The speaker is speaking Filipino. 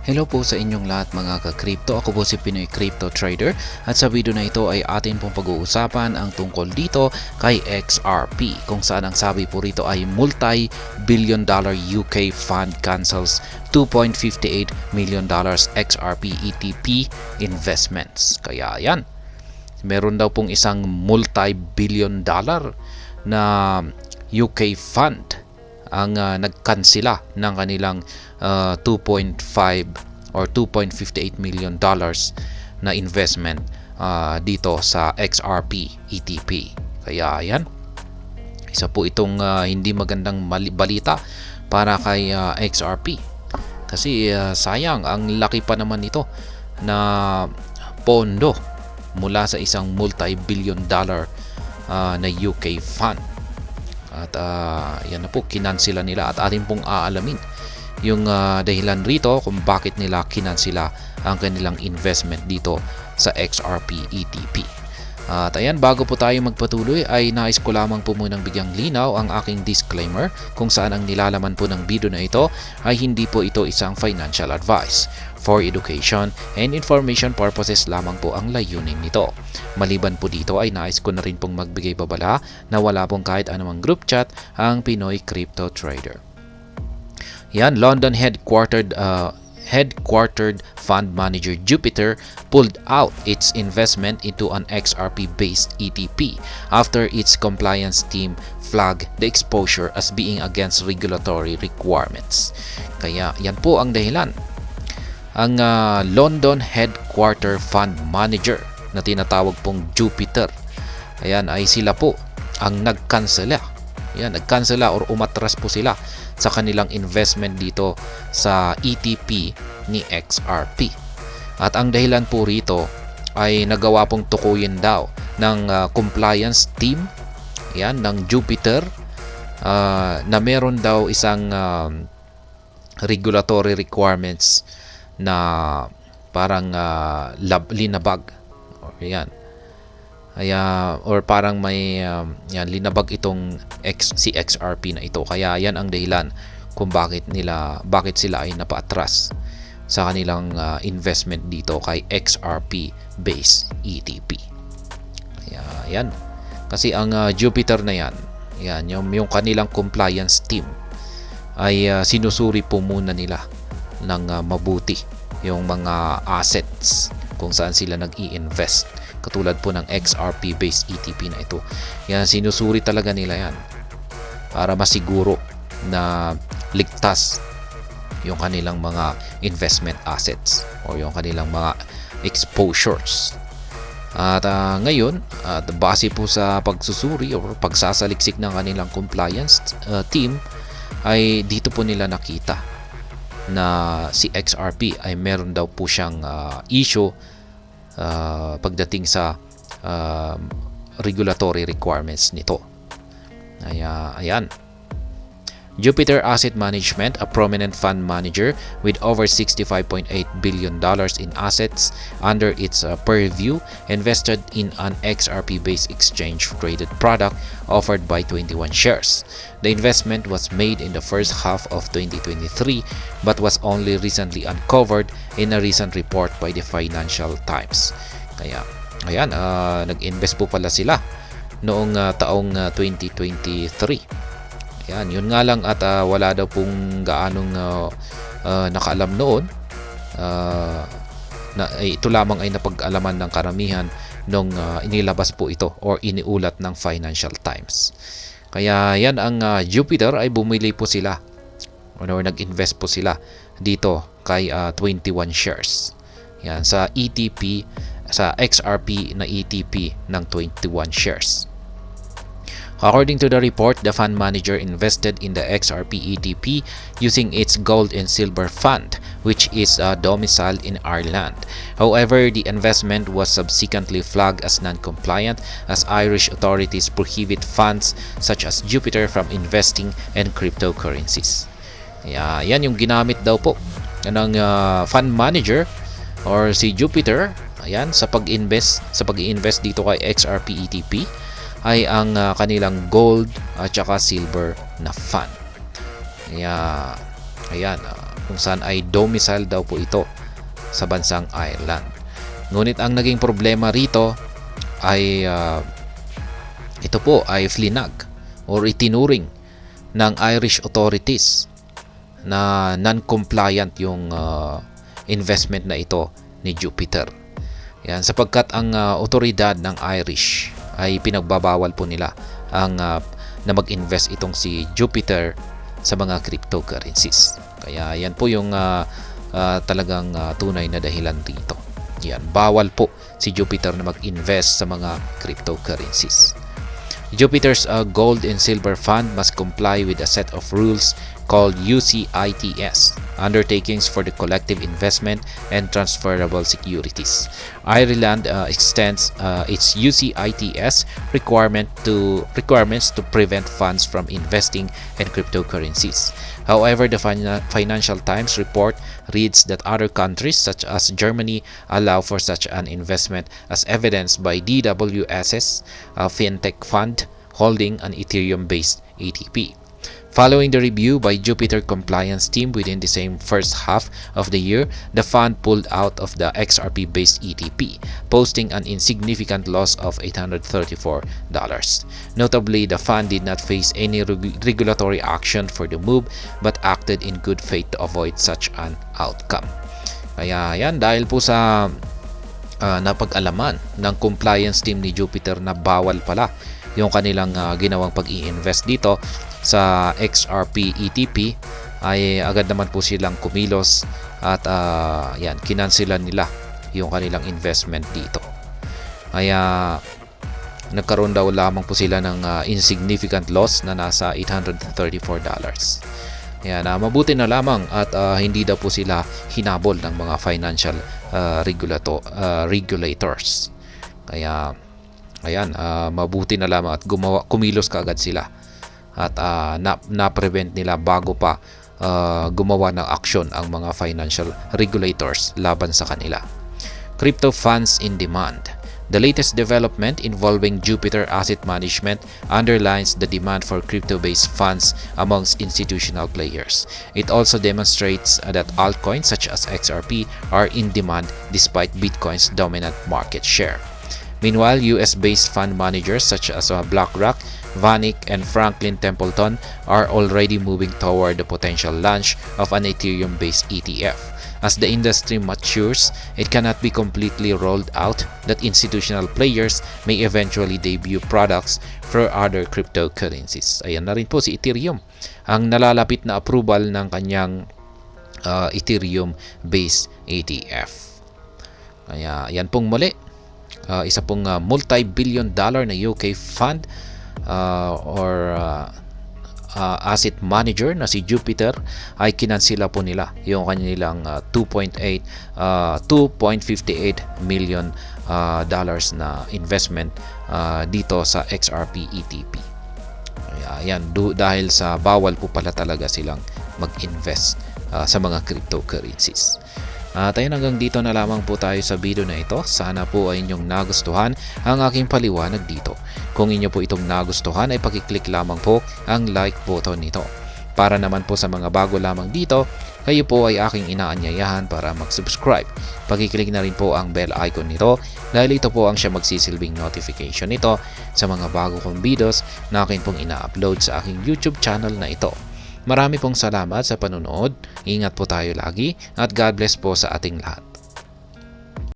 Hello po sa inyong lahat mga ka-crypto. Ako po si Pinoy Crypto Trader at sa video na ito ay atin pong pag-uusapan ang tungkol dito kay XRP, kung saan ang sabi po rito ay multi-billion dollar UK fund cancels $2.58 million XRP ETP investments. Kaya yan, meron daw pong isang multi-billion dollar na UK fund ang nagkansela ng kanilang 2.5 or 2.58 million dollars na investment dito sa XRP ETP. Kaya yan, isa po itong hindi magandang balita para kay XRP kasi sayang, ang laki pa naman ito na pondo mula sa isang multi-billion dollar na UK fund. At yan na po, kinansila nila at atin pong aalamin yung dahilan rito kung bakit nila kinansila ang kanilang investment dito sa XRP ETP. At ayan, bago po tayo magpatuloy ay nais ko lamang po munang bigyang linaw ang aking disclaimer kung saan ang nilalaman po ng video na ito ay hindi po ito isang financial advice. For education and information purposes lamang po ang layunin nito. Maliban po dito ay nais ko na rin pong magbigay babala na wala pong kahit anumang group chat ang Pinoy Crypto Trader. Yan, London headquartered fund manager Jupiter pulled out its investment into an XRP-based ETP after its compliance team flagged the exposure as being against regulatory requirements. Kaya yan po ang dahilan. Ang London headquarter fund manager na tinatawag pong Jupiter, ayan, ay sila po ang nagkansela. Ayan, nagkansela or umatras po sila sa kanilang investment dito sa ETP ni XRP. At ang dahilan po rito ay nagawa pong tukuyin daw ng compliance team, ayan, ng Jupiter, na meron daw isang regulatory requirements na parang linabag, or yan, or parang may yan, linabag itong si XRP na ito. Kaya yan ang dahilan kung bakit sila ay napaatras sa kanilang investment dito kay XRP based ETP. Kaya yan, kasi ang Jupiter na yan, yung kanilang compliance team ay sinusuri po muna nila ng mabuti yung mga assets kung saan sila nag-i-invest, katulad po ng XRP based ETP na ito. Yan, sinusuri talaga nila yan para masiguro na ligtas yung kanilang mga investment assets o yung kanilang mga exposures. At ngayon, base po sa pagsusuri o pagsasaliksik ng kanilang compliance team, ay dito po nila nakita na si XRP ay meron daw po siyang issue pagdating sa regulatory requirements nito. Ayan. Jupiter Asset Management, a prominent fund manager with over $65.8 billion in assets under its purview, invested in an XRP-based exchange-traded product offered by 21 Shares. The investment was made in the first half of 2023 but was only recently uncovered in a recent report by the Financial Times. Kaya, ayan, nag-invest po pala sila noong taong 2023. Yan, yun nga lang at wala daw pong gaanong nakaalam noon. Ito lamang ay napag-alaman ng karamihan nung inilabas po ito or iniulat ng Financial Times. Kaya yan, ang Jupiter ay bumili po sila or nag-invest po sila dito kay 21 shares. Yan, sa ETP, sa XRP na ETP ng 21 shares. According to the report, the fund manager invested in the XRP ETP using its gold and silver fund, which is domiciled in Ireland. However, the investment was subsequently flagged as non-compliant as Irish authorities prohibit funds such as Jupiter from investing in cryptocurrencies. Yan yung ginamit daw po ng fund manager or si Jupiter, ayan, sa pag-invest dito kay XRP ETP ay ang kanilang gold at saka silver na fund. Ayan, kung saan ay domicile daw po ito sa bansang Ireland. Ngunit ang naging problema rito ay ito po ay flinag or itinuring ng Irish authorities na non-compliant yung investment na ito ni Jupiter. Yan, sapagkat ang otoridad ng Irish ay pinagbabawal po nila ang na mag-invest itong si Jupiter sa mga cryptocurrencies. Kaya yan po yung talagang tunay na dahilan dito. Yan, bawal po si Jupiter na mag-invest sa mga cryptocurrencies. Jupiter's gold and silver fund must comply with a set of rules called UCITS, Undertakings for the Collective Investment and Transferable Securities. Ireland extends its UCITS requirements to prevent funds from investing in cryptocurrencies. However, the Financial Times report reads that other countries such as Germany allow for such an investment, as evidenced by DWS's fintech fund holding an Ethereum-based ETP. Following the review by Jupiter compliance team within the same first half of the year, the fund pulled out of the XRP-based ETP, posting an insignificant loss of $834. Notably, the fund did not face any regulatory action for the move but acted in good faith to avoid such an outcome. Kaya yan, dahil po sa napag-alaman ng compliance team ni Jupiter na bawal pala yung kanilang ginawang pag-i-invest dito sa XRP ETP, ay agad naman po silang kumilos at yan, kinansilan nila yung kanilang investment dito. Kaya nagkaroon daw lamang po sila ng insignificant loss na nasa $834. Yan, mabuti na lamang at hindi daw po sila hinabol ng mga financial regulators. Kaya ayan, mabuti na lamang at kumilos kaagad sila at na-prevent nila bago pa gumawa ng aksyon ang mga financial regulators laban sa kanila. Crypto funds in demand. The latest development involving Jupiter Asset Management underlines the demand for crypto-based funds amongst institutional players. It also demonstrates that altcoins such as XRP are in demand despite Bitcoin's dominant market share. Meanwhile, US-based fund managers such as BlackRock, VanEck, and Franklin Templeton are already moving toward the potential launch of an Ethereum-based ETF. As the industry matures, it cannot be completely rolled out that institutional players may eventually debut products for other cryptocurrencies. Ayan na rin po si Ethereum, ang nalalapit na approval ng kanyang Ethereum-based ETF. Kaya yan pong muli. Isa pong multi-billion dollar na UK fund asset manager na si Jupiter ay kinansila po nila yung kanilang $2.58 million dollars na investment dito sa XRP ETP. Ayan, dahil sa bawal po pala talaga silang mag-invest sa mga cryptocurrencies. Tayo hanggang dito na lamang po tayo sa video na ito. Sana po ay inyong nagustuhan ang aking paliwanag dito. Kung inyo po itong nagustuhan ay pakiclick lamang po ang like button nito. Para naman po sa mga bago lamang dito, kayo po ay aking inaanyayahan para mag-subscribe. Pakiclick na rin po ang bell icon nito dahil ito po ang siya magsisilbing notification nito sa mga bago kong videos na akin pong ina-upload sa aking YouTube channel na ito. Marami pong salamat sa panonood. Ingat po tayo lagi at God bless po sa ating lahat.